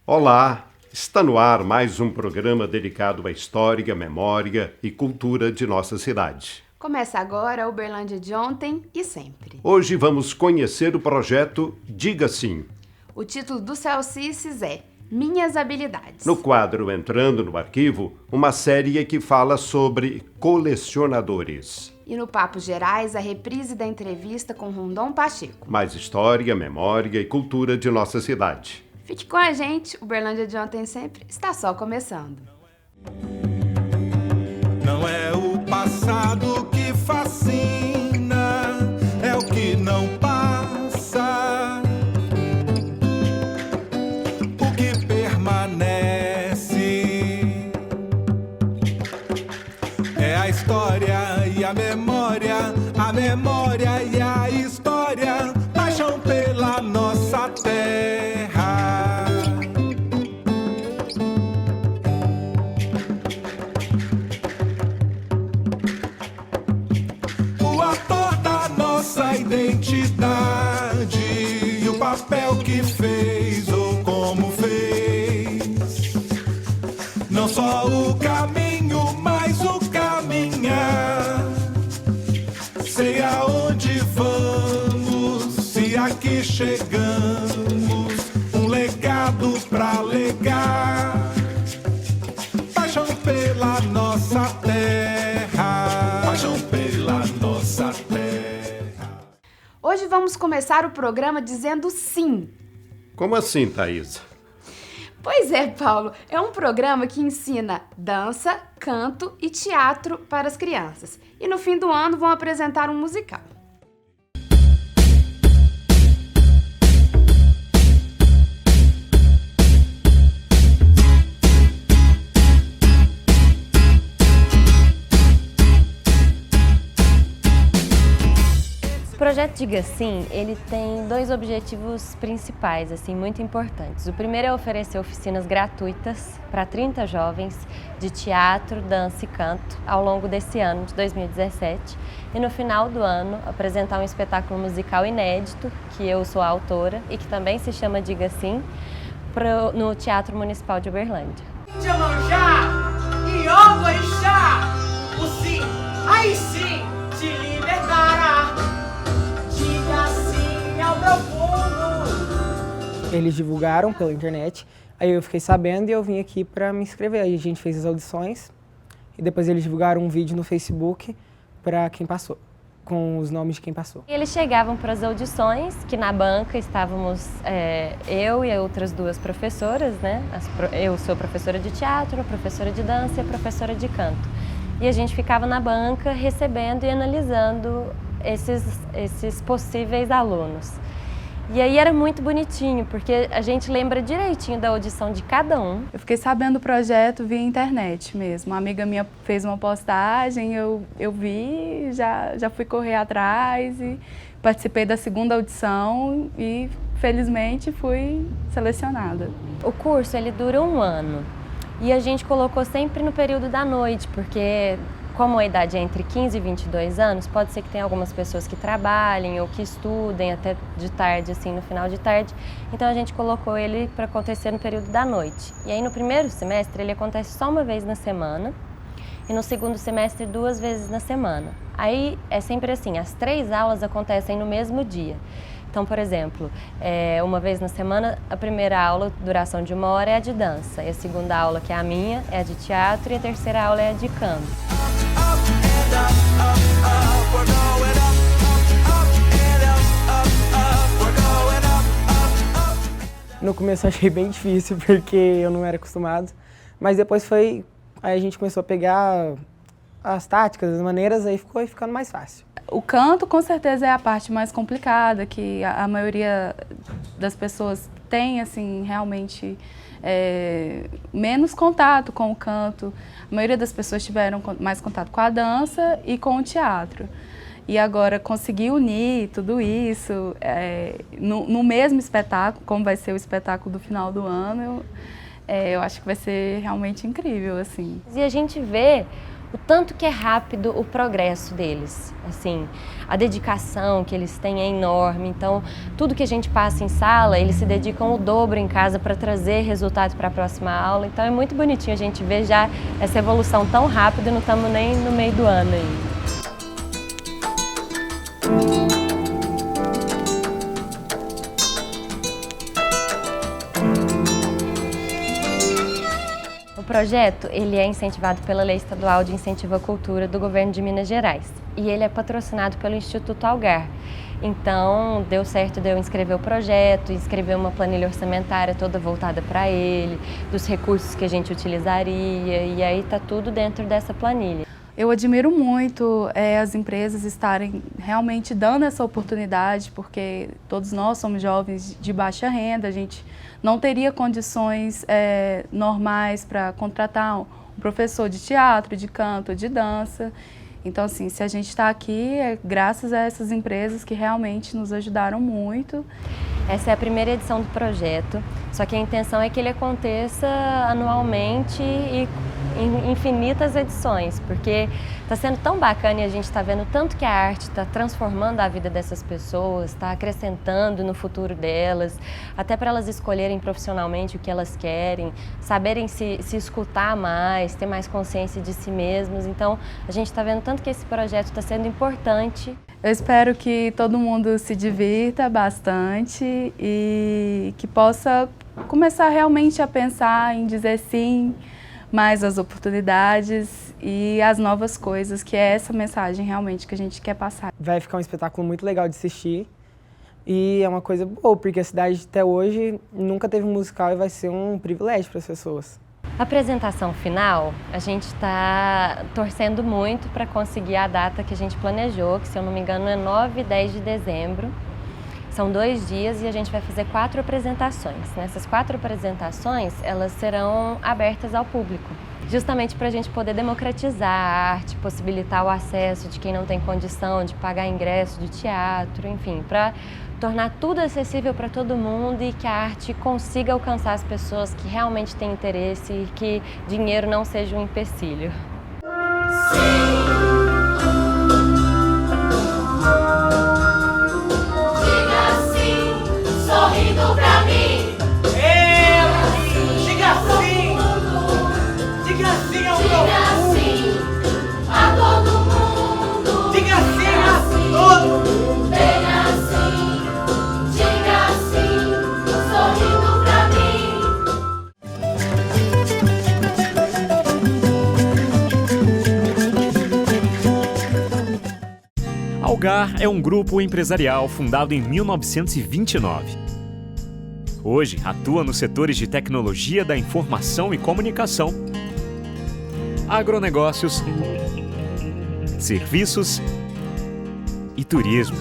Olá, está no ar mais um programa dedicado à história, memória e cultura de nossa cidade. Começa agora a Uberlândia de ontem e sempre. Hoje vamos conhecer o projeto Diga Sim. O título do Celcices é Minhas Habilidades. No quadro Entrando no Arquivo, uma série que fala sobre colecionadores. E no Papos Gerais, a reprise da entrevista com Rondon Pacheco. Mais história, memória e cultura de nossa cidade. Fique com a gente, Uberlândia de ontem e sempre está só começando. Não é o passado que fascina, é o que não passa. O que permanece é a história e a memória e a história, paixão pela nossa terra. Identidade e o papel que fez ou como fez. Não só o caminho, mas o caminhar. Sei aonde vamos, se aqui chegamos. Um legado pra legar. Paixão pela nossa terra. Paixão pela nossa terra. Hoje vamos começar o programa dizendo sim. Como assim, Thaisa? Pois é, Paulo, é um programa que ensina dança, canto e teatro para as crianças. E no fim do ano vão apresentar um musical. O projeto Diga Sim, ele tem dois objetivos principais, assim, muito importantes. O primeiro é oferecer oficinas gratuitas para 30 jovens de teatro, dança e canto ao longo desse ano de 2017 e no final do ano apresentar um espetáculo musical inédito, que eu sou a autora e que também se chama Diga Sim, no Teatro Municipal de Uberlândia. O sim, aí sim, te libertará. Eles divulgaram pela internet, aí eu fiquei sabendo e eu vim aqui para me inscrever. Aí a gente fez as audições e depois eles divulgaram um vídeo no Facebook para quem passou, com os nomes de quem passou. Eles chegavam para as audições, que na banca estávamos eu e outras duas professoras, né? Eu sou professora de teatro, a professora de dança e a professora de canto. E a gente ficava na banca recebendo e analisando esses possíveis alunos. E aí era muito bonitinho, porque a gente lembra direitinho da audição de cada um. Eu fiquei sabendo do projeto via internet mesmo. Uma amiga minha fez uma postagem, eu vi, já fui correr atrás e participei da segunda audição e felizmente fui selecionada. O curso ele dura um ano e a gente colocou sempre no período da noite, porque como a idade é entre 15 e 22 anos, pode ser que tenha algumas pessoas que trabalhem ou que estudem até de tarde, assim, no final de tarde. Então a gente colocou ele para acontecer no período da noite. E aí no primeiro semestre ele acontece só uma vez na semana e no segundo semestre 2 vezes na semana. Aí é sempre assim, as 3 aulas acontecem no mesmo dia. Então, por exemplo, uma vez na semana, a primeira aula, duração de 1 hora, é a de dança. E a segunda aula, que é a minha, é a de teatro e a terceira aula é a de canto. No começo eu achei bem difícil, porque eu não era acostumado, mas depois aí a gente começou a pegar as táticas, as maneiras, aí ficou ficando mais fácil. O canto, com certeza, é a parte mais complicada, que a maioria das pessoas tem, assim, realmente menos contato com o canto. A maioria das pessoas tiveram mais contato com a dança e com o teatro. E agora, conseguir unir tudo isso no mesmo espetáculo, como vai ser o espetáculo do final do ano, eu acho que vai ser realmente incrível, assim. E a gente vê o tanto que é rápido o progresso deles. Assim, a dedicação que eles têm é enorme. Então, tudo que a gente passa em sala, eles se dedicam o dobro em casa para trazer resultado para a próxima aula. Então, é muito bonitinho a gente ver já essa evolução tão rápida, não estamos nem no meio do ano ainda. O projeto ele é incentivado pela Lei Estadual de Incentivo à Cultura do Governo de Minas Gerais e ele é patrocinado pelo Instituto Algar. Então, deu certo de eu inscrever o projeto, inscrever uma planilha orçamentária toda voltada para ele, dos recursos que a gente utilizaria, e aí está tudo dentro dessa planilha. Eu admiro muito as empresas estarem realmente dando essa oportunidade, porque todos nós somos jovens de baixa renda, a gente não teria condições normais para contratar um professor de teatro, de canto, de dança. Então, assim, se a gente está aqui, é graças a essas empresas que realmente nos ajudaram muito. Essa é a primeira edição do projeto, só que a intenção é que ele aconteça anualmente e em infinitas edições, porque está sendo tão bacana e a gente está vendo tanto que a arte está transformando a vida dessas pessoas, está acrescentando no futuro delas, até para elas escolherem profissionalmente o que elas querem, saberem se escutar mais, ter mais consciência de si mesmos. Então, a gente está vendo tanto que esse projeto está sendo importante. Eu espero que todo mundo se divirta bastante e que possa começar realmente a pensar em dizer sim mais às oportunidades e às novas coisas, que é essa mensagem realmente que a gente quer passar. Vai ficar um espetáculo muito legal de assistir e é uma coisa boa, porque a cidade até hoje nunca teve um musical e vai ser um privilégio para as pessoas. A apresentação final, a gente está torcendo muito para conseguir a data que a gente planejou, que se eu não me engano é 9 e 10 de dezembro. São 2 dias e a gente vai fazer 4 apresentações. Nessas 4 apresentações, elas serão abertas ao público, justamente para a gente poder democratizar a arte, possibilitar o acesso de quem não tem condição de pagar ingresso de teatro, enfim, para tornar tudo acessível para todo mundo e que a arte consiga alcançar as pessoas que realmente têm interesse e que dinheiro não seja um empecilho. Sorrindo pra mim. Diga sim. Diga sim ao mundo. A todo mundo. Diga sim a todo. Bem assim. Diga sim. Sorrindo pra mim. Algar é um grupo empresarial fundado em 1929. Hoje, atua nos setores de tecnologia da informação e comunicação, agronegócios, serviços e turismo.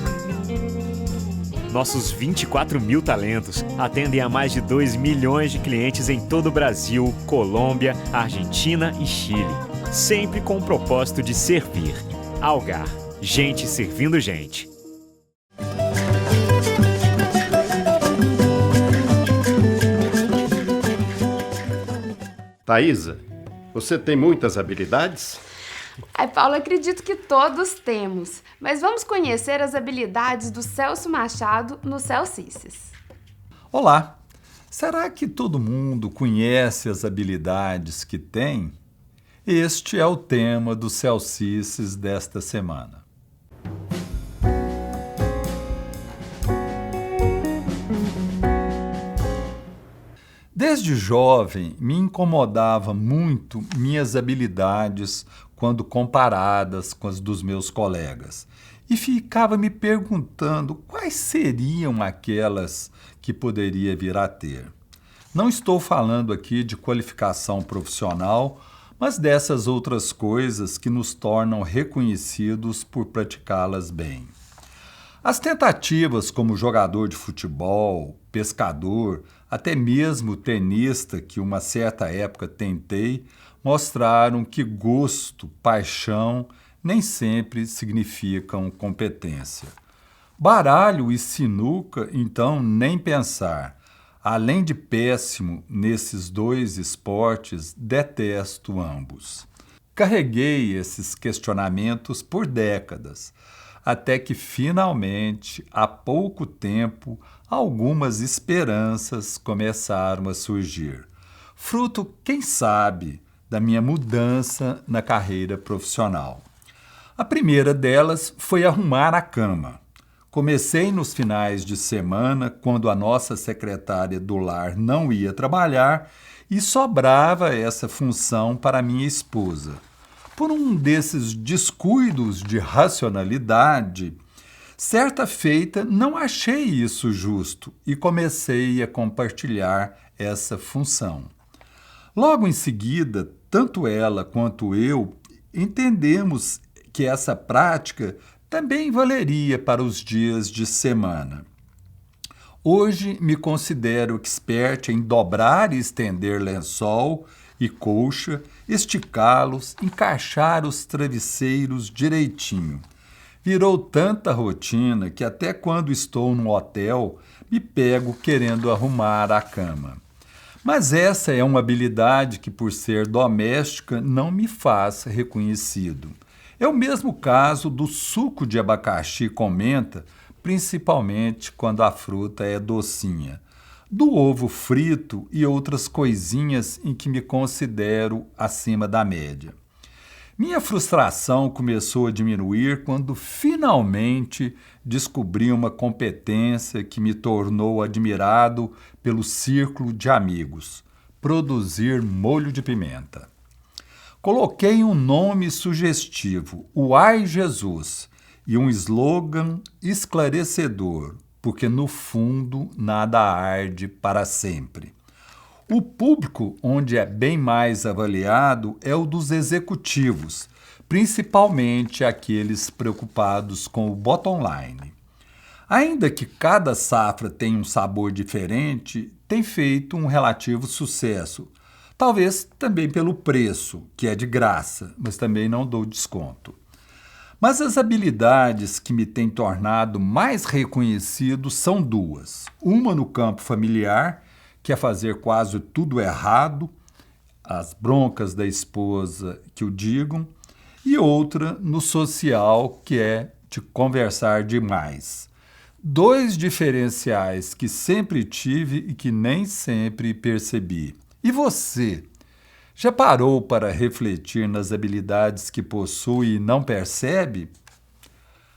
Nossos 24 mil talentos atendem a mais de 2 milhões de clientes em todo o Brasil, Colômbia, Argentina e Chile, sempre com o propósito de servir. Algar, gente servindo gente. Thaisa, você tem muitas habilidades? Ai, Paulo, acredito que todos temos. Mas vamos conhecer as habilidades do Celso Machado no Celcices. Olá! Será que todo mundo conhece as habilidades que tem? Este é o tema do Celcices desta semana. Desde jovem, me incomodava muito minhas habilidades quando comparadas com as dos meus colegas. E ficava me perguntando quais seriam aquelas que poderia vir a ter. Não estou falando aqui de qualificação profissional, mas dessas outras coisas que nos tornam reconhecidos por praticá-las bem. As tentativas como jogador de futebol, pescador, até mesmo tenista, que uma certa época tentei, mostraram que gosto, paixão, nem sempre significam competência. Baralho e sinuca, então, nem pensar. Além de péssimo nesses 2 esportes, detesto ambos. Carreguei esses questionamentos por décadas, até que finalmente, há pouco tempo, algumas esperanças começaram a surgir. Fruto, quem sabe, da minha mudança na carreira profissional. A primeira delas foi arrumar a cama. Comecei nos finais de semana, quando a nossa secretária do lar não ia trabalhar e sobrava essa função para minha esposa. Por um desses descuidos de racionalidade, certa feita não achei isso justo e comecei a compartilhar essa função. Logo em seguida, tanto ela quanto eu entendemos que essa prática também valeria para os dias de semana. Hoje me considero expert em dobrar e estender lençol e colcha, esticá-los, encaixar os travesseiros direitinho. Virou tanta rotina que até quando estou no hotel me pego querendo arrumar a cama. Mas essa é uma habilidade que, por ser doméstica, não me faz reconhecido. É o mesmo caso do suco de abacaxi com menta, principalmente quando a fruta é docinha. Do ovo frito e outras coisinhas em que me considero acima da média. Minha frustração começou a diminuir quando finalmente descobri uma competência que me tornou admirado pelo círculo de amigos: produzir molho de pimenta. Coloquei um nome sugestivo, o Ai Jesus, e um slogan esclarecedor: porque no fundo nada arde para sempre. O público onde é bem mais avaliado é o dos executivos, principalmente aqueles preocupados com o bottom line. Ainda que cada safra tenha um sabor diferente, tem feito um relativo sucesso. Talvez também pelo preço, que é de graça, mas também não dou desconto. Mas as habilidades que me têm tornado mais reconhecido são duas. Uma no campo familiar, que é fazer quase tudo errado, as broncas da esposa que o digam, e outra no social, que é de conversar demais. Dois diferenciais que sempre tive e que nem sempre percebi. E você? Já parou para refletir nas habilidades que possui e não percebe?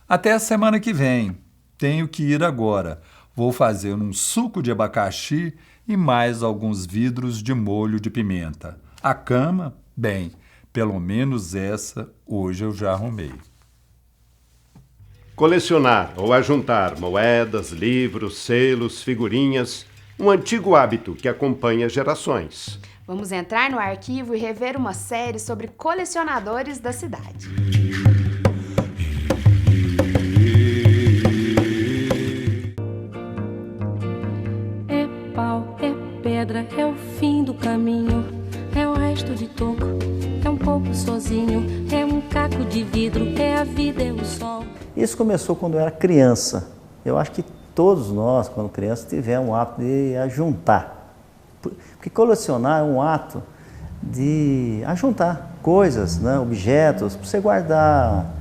Até a semana que vem. Tenho que ir agora. Vou fazer um suco de abacaxi e mais alguns vidros de molho de pimenta. A cama? Bem, pelo menos essa hoje eu já arrumei. Colecionar ou ajuntar moedas, livros, selos, figurinhas, um antigo hábito que acompanha gerações. Vamos entrar no arquivo e rever uma série sobre colecionadores da cidade. É pau, é pedra, é o fim do caminho, é o resto de toco, é um pouco sozinho, é um caco de vidro, é a vida, é o sol. Isso começou quando eu era criança. Eu acho que todos nós, quando crianças, tivemos o hábito de ajuntar. Porque colecionar é um ato de ajuntar coisas, né, objetos, para você guardar.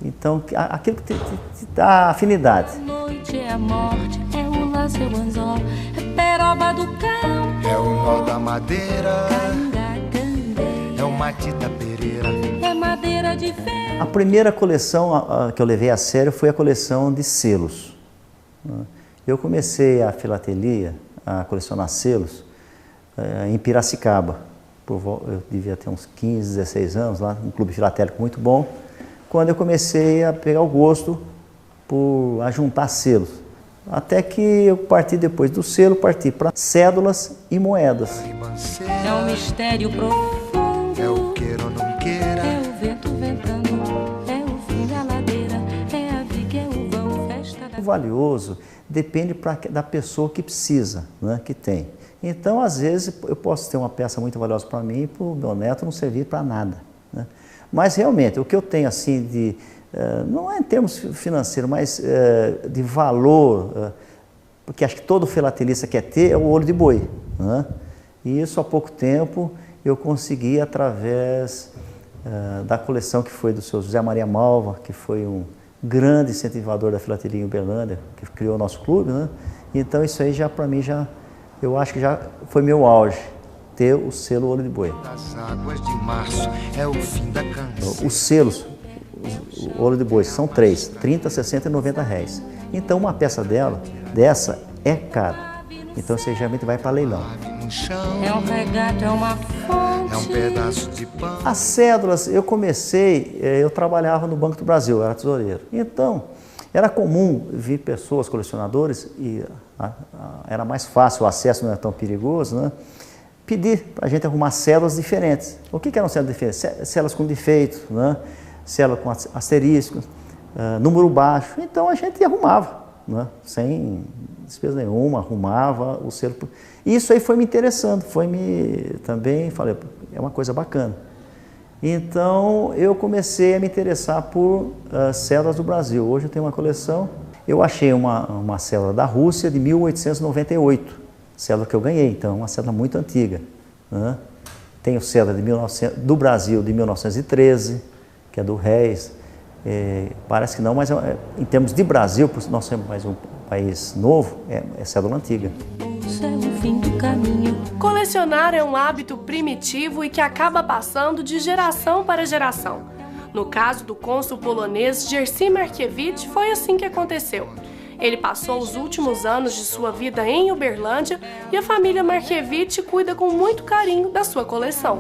Então, aquilo que te dá afinidade. A noite é a morte, é o laço, é o anzol, é peroba do cão, é o nó da madeira, é o matita pereira, é madeira de ferro. A primeira coleção que eu levei a sério foi a coleção de selos. Eu comecei a filatelia, a colecionar selos, em Piracicaba. Eu devia ter uns 15, 16 anos, lá, um clube filatélico muito bom, quando eu comecei a pegar o gosto por ajuntar selos. Até que eu parti depois do selo, parti para cédulas e moedas. É um mistério profundo, é o queira ou não queira, é o vento ventando, é o fim da ladeira, é a viga, é o vão, festa da... O valioso depende da pessoa que precisa, né, que tem. Então, às vezes, eu posso ter uma peça muito valiosa para mim e para o meu neto não servir para nada, né? Mas, realmente, o que eu tenho, assim, de, não é em termos financeiros, mas de valor, porque acho que todo filatelista quer ter, é o olho de boi, né? E isso, há pouco tempo, eu consegui, através da coleção que foi do seu José Maria Malva, que foi um grande incentivador da filatelia em Uberlândia, que criou o nosso clube, né? Então isso aí já para mim eu acho que já foi meu auge, ter o selo Olho de Boi. Das águas de março é o fim da canção. Os selos, o Olho de Boi, são 3, 30, 60 e 90 reais. Então uma peça dessa é cara. Então você geralmente vai para leilão. É um regato, é uma fonte. É um pedaço de pão. As cédulas, eu trabalhava no Banco do Brasil, eu era tesoureiro. Então, era comum vir pessoas, colecionadores, e era mais fácil, o acesso não era tão perigoso, né? Pedir para a gente arrumar células diferentes. O que eram células diferentes? Células com defeito, né? Célula com asteriscos, número baixo. Então a gente arrumava, né? Sem despesa nenhuma, arrumava o selo. Isso aí foi me interessando, também falei, é uma coisa bacana. Então eu comecei a me interessar por células do Brasil. Hoje eu tenho uma coleção, eu achei uma célula da Rússia de 1898, célula que eu ganhei, então uma célula muito antiga, né? Tenho célula do Brasil de 1913, que é do Reis. Parece que não, mas em termos de Brasil, por nós somos mais um país novo, é cédula antiga. Colecionar é um hábito primitivo e que acaba passando de geração para geração. No caso do cônsul polonês Jerzy Markiewicz, foi assim que aconteceu. Ele passou os últimos anos de sua vida em Uberlândia e a família Markiewicz cuida com muito carinho da sua coleção.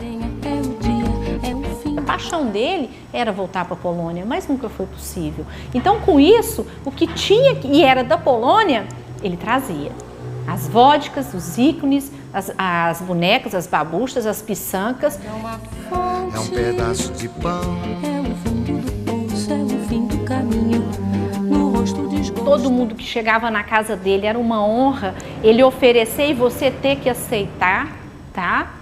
A paixão dele era voltar para a Polônia, mas nunca foi possível. Então, com isso, o que tinha e era da Polônia, ele trazia. As vodkas, os ícones, as bonecas, as babuchas, as pisancas. É um pedaço de pão. É o fundo do poço, é o fim do caminho. No rosto desgosto. Todo mundo que chegava na casa dele era uma honra ele oferecer e você ter que aceitar, tá?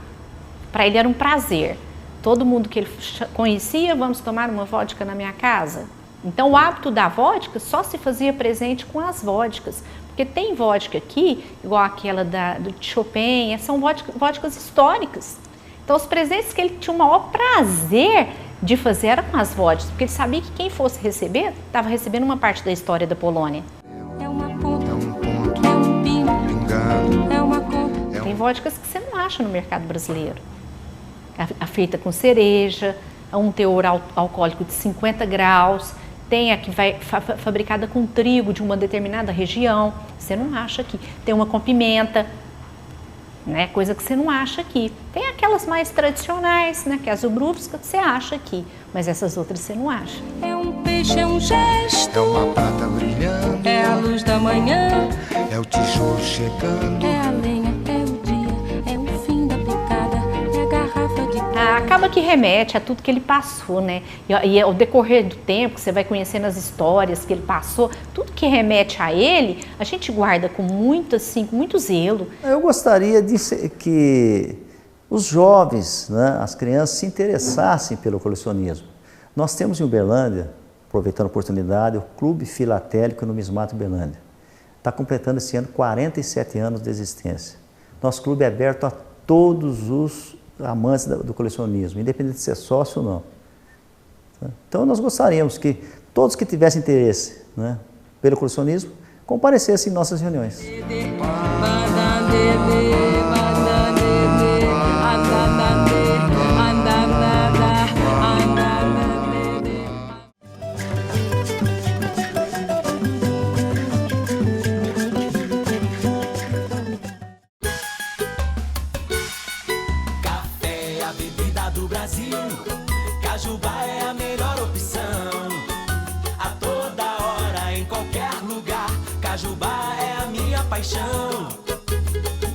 Para ele era um prazer. Todo mundo que ele conhecia, vamos tomar uma vodka na minha casa. Então o hábito da vodka só se fazia presente com as vodkas. Porque tem vodka aqui, igual aquela do Chopin, são vodkas históricas. Então os presentes que ele tinha o maior prazer de fazer era com as vodkas, porque ele sabia que quem fosse receber, estava recebendo uma parte da história da Polônia. É uma ponta, é um ponto, é um pingo, pingado. É uma conta. Tem vodkas que você não acha no mercado brasileiro. A feita com cereja, um teor alcoólico de 50 graus, tem a que vai fabricada com trigo de uma determinada região, você não acha aqui. Tem uma com pimenta, né, coisa que você não acha aqui. Tem aquelas mais tradicionais, né, que é a Zubrowska, que você acha aqui, mas essas outras você não acha. É um peixe, é um gesto. É uma prata brilhando. É a luz da manhã. É o tijolo chegando. É a lenha, é o dia, é o fim da picada, é a garrafa de... Acaba que remete a tudo que ele passou, né? E ao decorrer do tempo, que você vai conhecendo as histórias que ele passou, tudo que remete a ele, a gente guarda com muito, assim, com muito zelo. Eu gostaria que os jovens, né, as crianças, se interessassem pelo colecionismo. Nós temos em Uberlândia, aproveitando a oportunidade, o Clube Filatélico Numismático Uberlândia. Está completando esse ano 47 anos de existência. Nosso clube é aberto a todos os amantes do colecionismo, independente de ser sócio ou não. Então nós gostaríamos que todos que tivessem interesse, né, pelo colecionismo comparecessem em nossas reuniões. Cajubá é a melhor opção. A toda hora, em qualquer lugar. Cajubá é a minha paixão.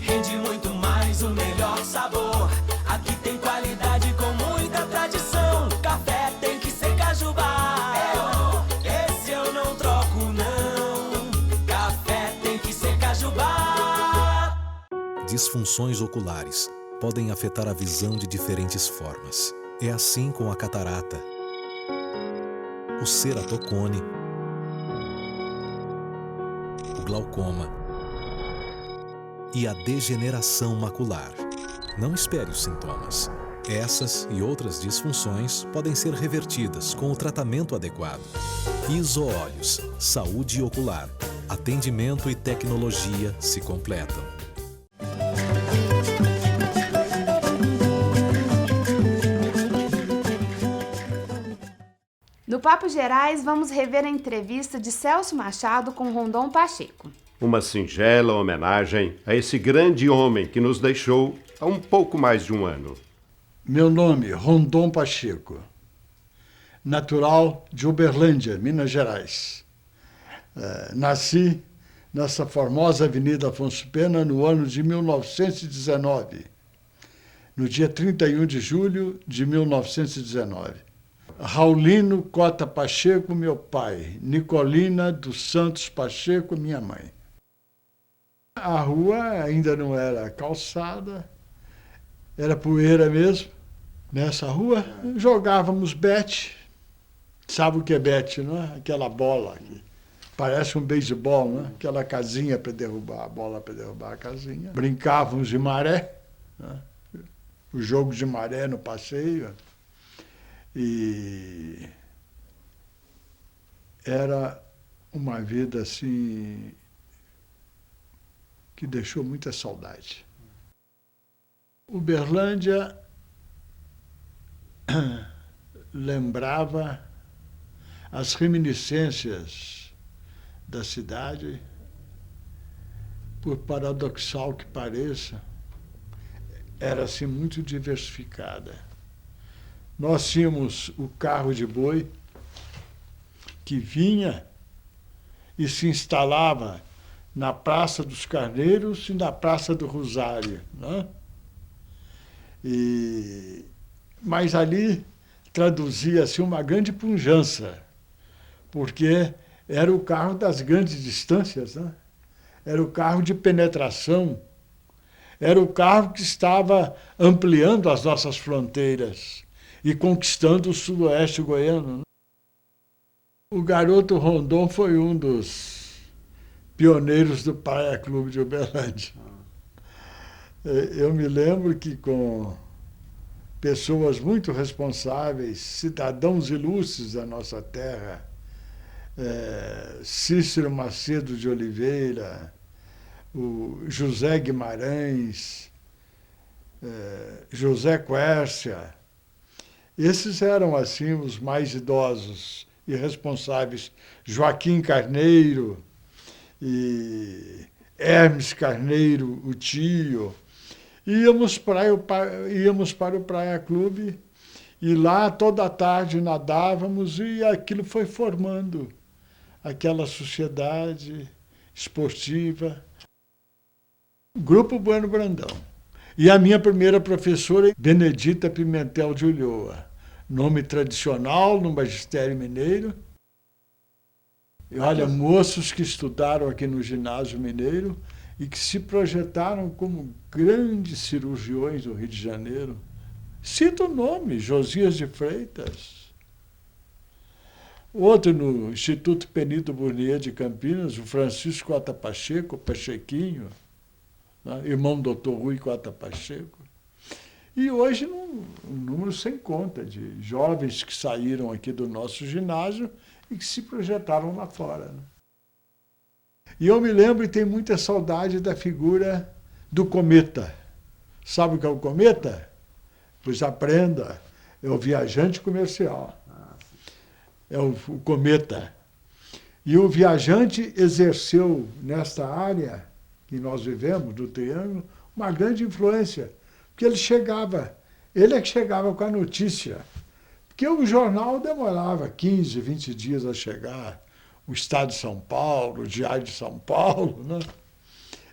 Rende muito mais, o melhor sabor. Aqui tem qualidade com muita tradição. Café tem que ser Cajubá. Esse eu não troco, não. Café tem que ser Cajubá. Disfunções oculares podem afetar a visão de diferentes formas. É assim com a catarata, o ceratocone, o glaucoma e a degeneração macular. Não espere os sintomas. Essas e outras disfunções podem ser revertidas com o tratamento adequado. Iso-Olhos, saúde ocular, atendimento e tecnologia se completam. No Papo Gerais, vamos rever a entrevista de Celso Machado com Rondon Pacheco. Uma singela homenagem a esse grande homem que nos deixou há um pouco mais de um ano. Meu nome, Rondon Pacheco, natural de Uberlândia, Minas Gerais. Nasci nessa formosa Avenida Afonso Pena no ano de 1919, no dia 31 de julho de 1919. Raulino Cota Pacheco, meu pai. Nicolina dos Santos Pacheco, minha mãe. A rua ainda não era calçada, era poeira mesmo. Nessa rua jogávamos bete. Sabe o que é bete, não é? Aquela bola que parece um beisebol, não é? Aquela casinha para derrubar a bola, para derrubar a casinha. Brincávamos de maré, né? O jogo de maré no passeio. E era uma vida assim que deixou muita saudade. Uberlândia lembrava as reminiscências da cidade, por paradoxal que pareça, era assim muito diversificada. Nós tínhamos o carro de boi que vinha e se instalava na Praça dos Carneiros e na Praça do Rosário, né? Mas ali traduzia-se uma grande pujança, porque era o carro das grandes distâncias, né? Era o carro de penetração, era o carro que estava ampliando as nossas fronteiras e conquistando o sudoeste goiano. O garoto Rondon foi um dos pioneiros do Praia Clube de Uberlândia. Eu me lembro que com pessoas muito responsáveis, cidadãos ilustres da nossa terra, Cícero Macedo de Oliveira, o José Guimarães, José Quércia, esses eram, assim, os mais idosos e responsáveis. Joaquim Carneiro e Hermes Carneiro, o tio. Íamos para o Praia Clube e lá toda tarde nadávamos e aquilo foi formando aquela sociedade esportiva. Grupo Bueno Brandão. E a minha primeira professora, Benedita Pimentel de Ulloa, nome tradicional no magistério mineiro. E olha, moços que estudaram aqui no ginásio mineiro e que se projetaram como grandes cirurgiões do Rio de Janeiro. Cito o nome, Josias de Freitas. Outro no Instituto Penito Burnier de Campinas, o Francisco Cota Pacheco, o Pachequinho, né? Irmão do Dr. Rui Cota Pacheco. E hoje um número sem conta de jovens que saíram aqui do nosso ginásio e que se projetaram lá fora, né? E eu me lembro e tenho muita saudade da figura do cometa. Sabe o que é o cometa? Pois aprenda, é o viajante comercial. É o cometa. E o viajante exerceu nesta área que nós vivemos, do Triângulo, uma grande influência. Porque ele é que chegava com a notícia. Porque o jornal demorava 15, 20 dias a chegar. O Estado de São Paulo, o Diário de São Paulo, né?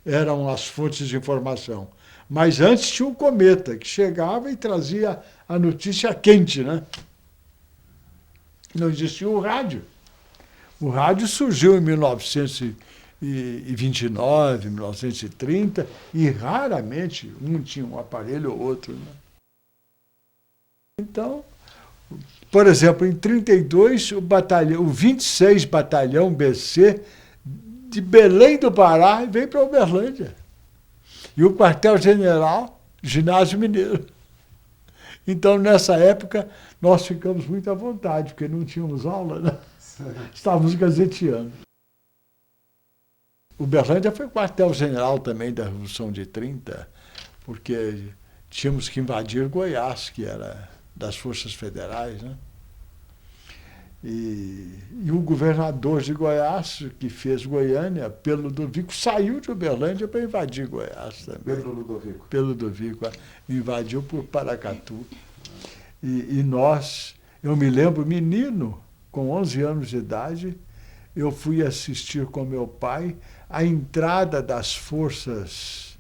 Eram as fontes de informação. Mas antes tinha o cometa, que chegava e trazia a notícia quente, né? Não existia o rádio. O rádio surgiu em 1929, 1930, e raramente um tinha um aparelho ou outro, né? Então, por exemplo, em 1932, o 26 Batalhão BC de Belém do Pará veio para Uberlândia. E o quartel-general, Ginásio Mineiro. Então, nessa época, nós ficamos muito à vontade, porque não tínhamos aula, né? Estávamos gazeteando. Uberlândia foi quartel-general também da Revolução de 30, porque tínhamos que invadir Goiás, que era das Forças Federais, né? E o governador de Goiás, que fez Goiânia, pelo Ludovico, saiu de Uberlândia para invadir Goiás também. Pelo Ludovico. Pelo Ludovico, invadiu por Paracatu. E nós, eu me lembro, menino, com 11 anos de idade, eu fui assistir com meu pai a entrada das forças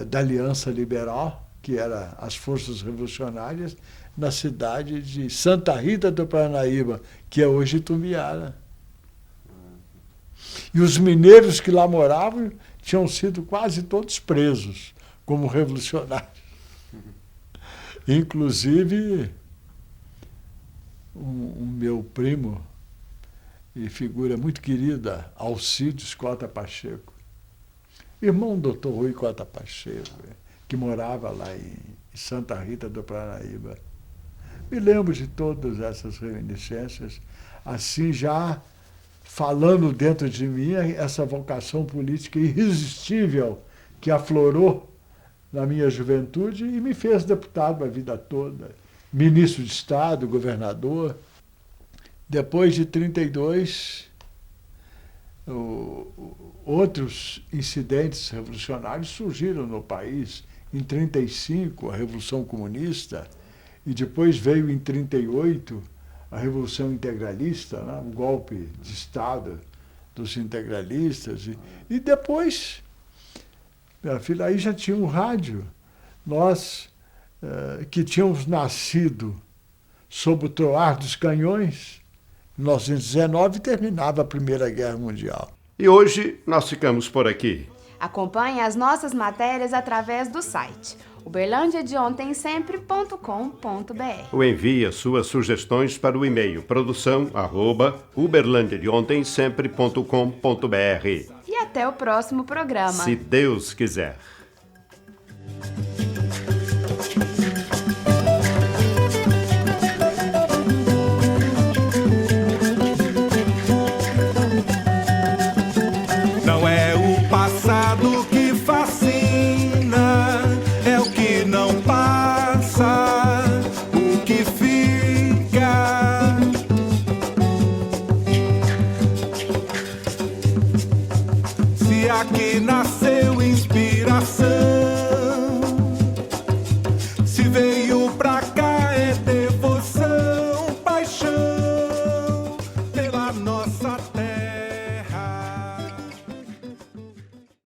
da Aliança Liberal, que eram as forças revolucionárias, na cidade de Santa Rita do Paranaíba, que é hoje Itumbiara. E os mineiros que lá moravam tinham sido quase todos presos como revolucionários. Inclusive, um meu primo e figura muito querida, Alcides Cota Pacheco, irmão do Dr. Rui Cota Pacheco, que morava lá em Santa Rita do Paranaíba. Me lembro de todas essas reminiscências, assim já falando dentro de mim essa vocação política irresistível que aflorou na minha juventude e me fez deputado a vida toda, ministro de Estado, governador. Depois de 32, outros incidentes revolucionários surgiram no país. Em 35, a Revolução Comunista, e depois veio em 38 a Revolução Integralista, né? O golpe de Estado dos integralistas. E depois, minha filha, aí já tinha um rádio. Nós, que tínhamos nascido sob o troar dos canhões, em 1919 terminava a Primeira Guerra Mundial. E hoje nós ficamos por aqui. Acompanhe as nossas matérias através do site uberlandiadeontensempre.com.br. Ou envie as suas sugestões para o e-mail produção@uberlandiadeontensempre.com.br. E até o próximo programa. Se Deus quiser. Não é o passado que fascina, é o que não passa, o que fica. Se aqui nascer